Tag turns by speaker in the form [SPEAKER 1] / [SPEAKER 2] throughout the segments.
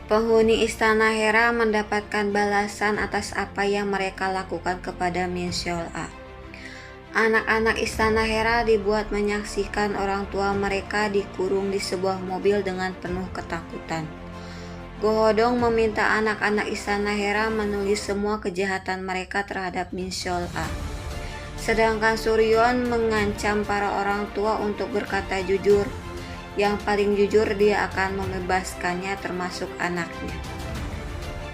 [SPEAKER 1] Penghuni Istana Hera mendapatkan balasan atas apa yang mereka lakukan kepada Min-seol-a. Anak-anak Istana Hera dibuat menyaksikan orang tua mereka dikurung di sebuah mobil dengan penuh ketakutan. Go-hodong meminta anak-anak Istana Hera menulis semua kejahatan mereka terhadap Min-seol-a. Sedangkan Suryeon mengancam para orang tua untuk berkata jujur. Yang paling jujur dia akan membebaskannya termasuk anaknya.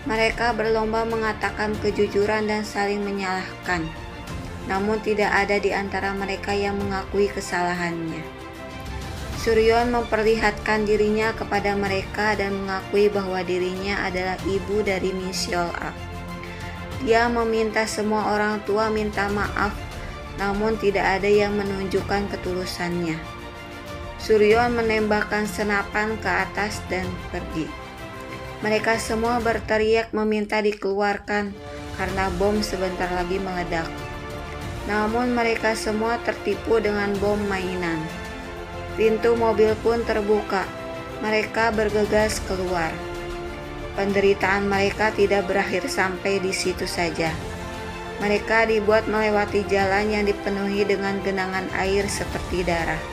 [SPEAKER 1] Mereka berlomba mengatakan kejujuran dan saling menyalahkan. Namun tidak ada di antara mereka yang mengakui kesalahannya. Suryeon memperlihatkan dirinya kepada mereka dan mengakui bahwa dirinya adalah ibu dari Min-seol-a. Dia meminta semua orang tua minta maaf, namun tidak ada yang menunjukkan ketulusannya. Suryeon menembakkan senapan ke atas dan pergi. Mereka semua berteriak meminta dikeluarkan karena bom sebentar lagi meledak. Namun mereka semua tertipu dengan bom mainan. Pintu mobil pun terbuka. Mereka bergegas keluar. Penderitaan mereka tidak berakhir sampai di situ saja. Mereka dibuat melewati jalan yang dipenuhi dengan genangan air seperti darah.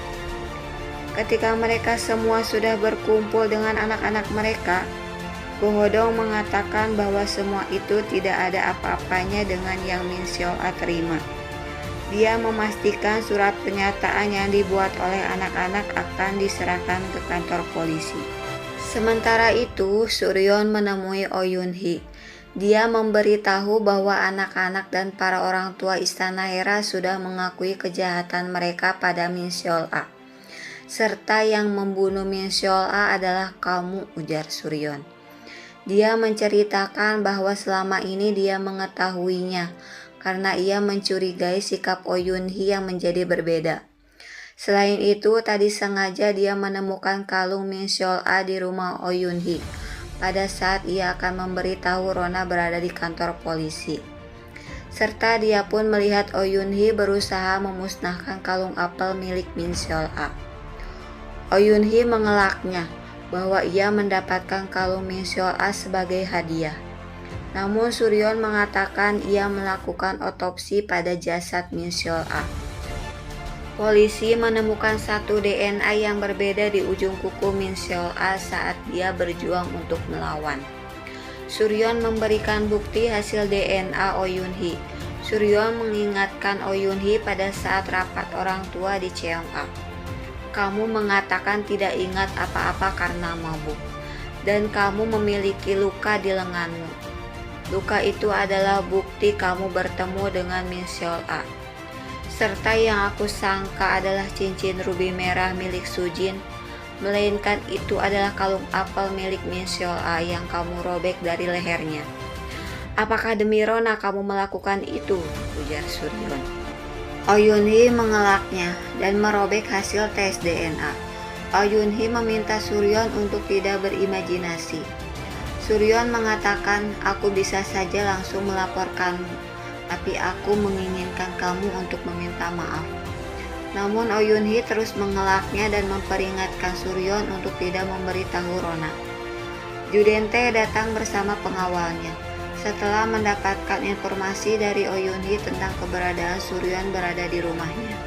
[SPEAKER 1] Ketika mereka semua sudah berkumpul dengan anak-anak mereka, Go-hodong mengatakan bahwa semua itu tidak ada apa-apanya dengan yang Min-seol-a terima. Dia memastikan surat pernyataan yang dibuat oleh anak-anak akan diserahkan ke kantor polisi. Sementara itu, Suryeon menemui Oh Yoon-hee. Dia memberitahu bahwa anak-anak dan para orang tua Istana Hera sudah mengakui kejahatan mereka pada Min-seol-a. Serta yang membunuh Min-seol-a adalah kamu, ujar Suryeon. Dia menceritakan bahwa selama ini dia mengetahuinya karena ia mencurigai sikap Oh Yoon-hee yang menjadi berbeda. Selain itu, tadi sengaja dia menemukan kalung Min-seol-a di rumah Oh Yoon-hee pada saat ia akan memberitahu Rona berada di kantor polisi. Serta dia pun melihat Oh Yoon-hee berusaha memusnahkan kalung apel milik Min-seol-a. Oh Yoon-hee mengelaknya bahwa ia mendapatkan kalung Min-seol-a sebagai hadiah. Namun Suryeon mengatakan ia melakukan otopsi pada jasad Min-seol-a. Polisi menemukan satu DNA yang berbeda di ujung kuku Min-seol-a saat dia berjuang untuk melawan. Suryeon memberikan bukti hasil DNA Oh Yoon-hee. Suryeon mengingatkan Oh Yoon-hee pada saat rapat orang tua di Cheongak. Kamu mengatakan tidak ingat apa-apa karena mabuk, dan kamu memiliki luka di lenganmu. Luka itu adalah bukti kamu bertemu dengan Min-seol-a. Serta yang aku sangka adalah cincin rubi merah milik Sujin, melainkan itu adalah kalung apel milik Min-seol-a yang kamu robek dari lehernya. Apakah demi Rona kamu melakukan itu? Ujar Suryeon. Oh Yoon-hee mengelaknya dan merobek hasil tes DNA. Oh Yoon-hee meminta Suryeon untuk tidak berimajinasi. Suryeon mengatakan, aku bisa saja langsung melaporkanmu, tapi aku menginginkan kamu untuk meminta maaf. Namun Oh Yoon-hee terus mengelaknya dan memperingatkan Suryeon untuk tidak memberitahu Rona. Judente datang bersama pengawalnya. Setelah mendapatkan informasi dari Oh Yoon-hee tentang keberadaan Suryeon berada di rumahnya.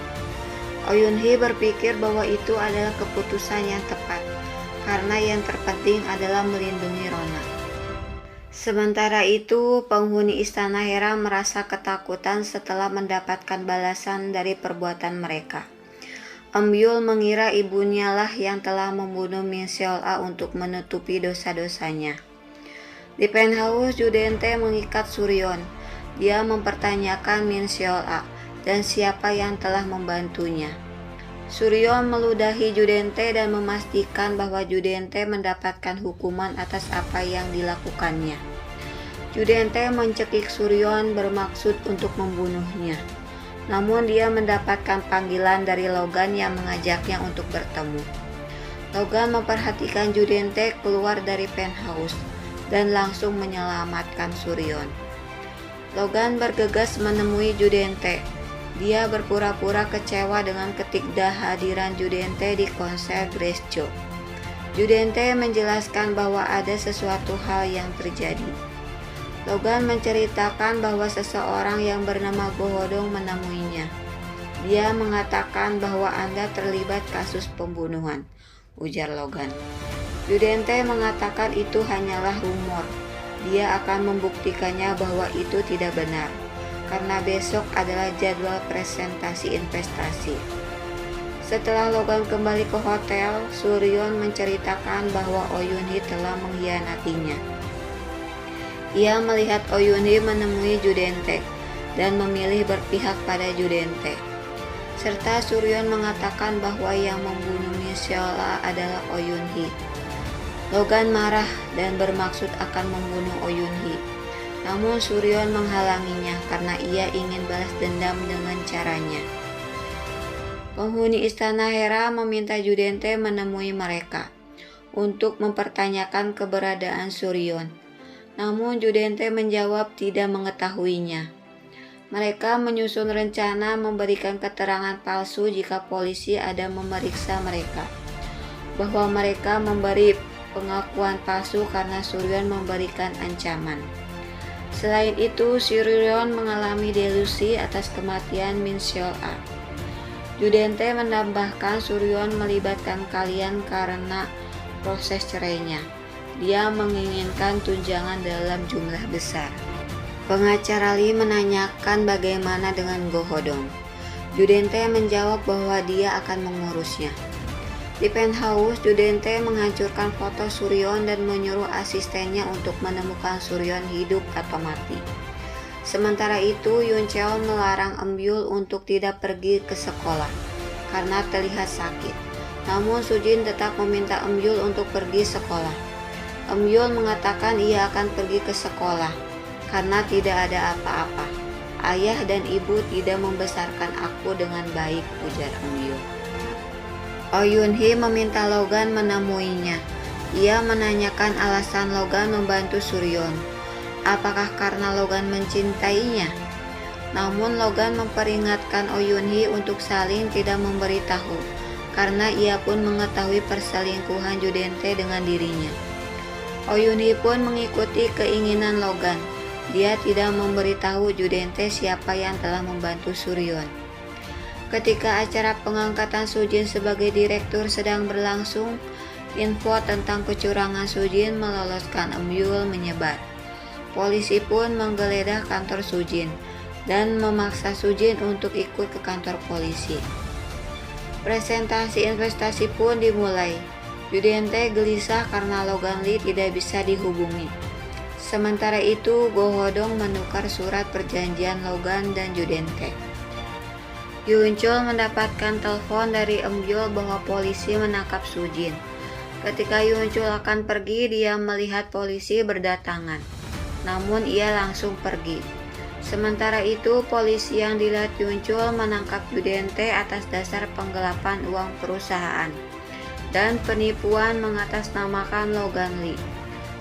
[SPEAKER 1] Oh Yoon-hee berpikir bahwa itu adalah keputusan yang tepat, karena yang terpenting adalah melindungi Rona. Sementara itu, penghuni Istana Hera merasa ketakutan setelah mendapatkan balasan dari perbuatan mereka. Eumbyul mengira ibunya lah yang telah membunuh Min-seol-a untuk menutupi dosa-dosanya. Di penthouse, Judente mengikat Suryeon. Dia mempertanyakan Min-seol-a dan siapa yang telah membantunya. Suryeon meludahi Judente dan memastikan bahwa Judente mendapatkan hukuman atas apa yang dilakukannya. Judente mencekik Suryeon bermaksud untuk membunuhnya. Namun dia mendapatkan panggilan dari Logan yang mengajaknya untuk bertemu. Logan memperhatikan Judente keluar dari penthouse dan langsung menyelamatkan Suryeon. Logan bergegas menemui Judente. Dia berpura-pura kecewa dengan ketidakhadiran Judente di konser Grace Jo. Judente menjelaskan bahwa ada sesuatu hal yang terjadi. Logan menceritakan bahwa seseorang yang bernama Gohodong menemuinya. Dia mengatakan bahwa Anda terlibat kasus pembunuhan, ujar Logan. Judente mengatakan itu hanyalah rumor. Dia akan membuktikannya bahwa itu tidak benar, karena besok adalah jadwal presentasi investasi. Setelah Logan kembali ke hotel, Suryon menceritakan bahwa Oh Yun-hee telah mengkhianatinya. Ia melihat Oh Yun-hee menemui Judente dan memilih berpihak pada Judente. Serta Suryon mengatakan bahwa yang membunuh Miseola adalah Oh Yun-hee. Logan marah dan bermaksud akan membunuh Oh Yun-hee. Namun Suryon menghalanginya karena ia ingin balas dendam dengan caranya. Penghuni istana Hera meminta Judente menemui mereka untuk mempertanyakan keberadaan Suryon. Namun Judente menjawab tidak mengetahuinya. Mereka menyusun rencana memberikan keterangan palsu jika polisi ada memeriksa mereka, bahwa mereka memberi pengakuan palsu karena Suryon memberikan ancaman. Selain itu, Suryon mengalami delusi atas kematian Min Seol-a. Judente menambahkan Suryon melibatkan kalian karena proses cerainya. Dia menginginkan tunjangan dalam jumlah besar. Pengacara Lee menanyakan bagaimana dengan Gohodong. Judente menjawab bahwa dia akan mengurusnya. Di penthouse, Judente menghancurkan foto Suryon dan menyuruh asistennya untuk menemukan Suryon hidup atau mati. Sementara itu, Yoon Cheol melarang Eun-byul untuk tidak pergi ke sekolah karena terlihat sakit. Namun Sujin tetap meminta Eun-byul untuk pergi sekolah. Eun-byul mengatakan ia akan pergi ke sekolah karena tidak ada apa-apa. Ayah dan ibu tidak membesarkan aku dengan baik, ujar Eun-byul. Oh Yun-hee meminta Logan menemuinya. Ia menanyakan alasan Logan membantu Suryon. Apakah karena Logan mencintainya? Namun Logan memperingatkan Oh Yun-hee untuk saling tidak memberitahu, karena ia pun mengetahui perselingkuhan Judente dengan dirinya. Oh Yun-hee pun mengikuti keinginan Logan. Dia tidak memberitahu Judente siapa yang telah membantu Suryon. Ketika acara pengangkatan Sujin sebagai direktur sedang berlangsung, info tentang kecurangan Sujin meloloskan Eun-byul menyebar. Polisi pun menggeledah kantor Sujin dan memaksa Sujin untuk ikut ke kantor polisi. Presentasi investasi pun dimulai. Judente gelisah karena Logan Lee tidak bisa dihubungi. Sementara itu, Gohodong menukar surat perjanjian Logan dan Judente. Yoon Chol mendapatkan telepon dari Eun-byul bahwa polisi menangkap Sujin. Ketika Yoon Chol akan pergi, dia melihat polisi berdatangan. Namun ia langsung pergi. Sementara itu, polisi yang dilihat Yoon Chol menangkap Judente atas dasar penggelapan uang perusahaan dan penipuan mengatasnamakan Logan Lee.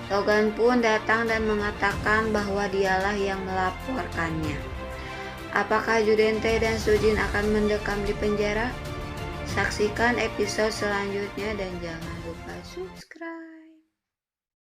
[SPEAKER 1] Logan pun datang dan mengatakan bahwa dialah yang melaporkannya. Apakah Judente dan Sujin akan mendekam di penjara? Saksikan episode selanjutnya dan jangan lupa subscribe.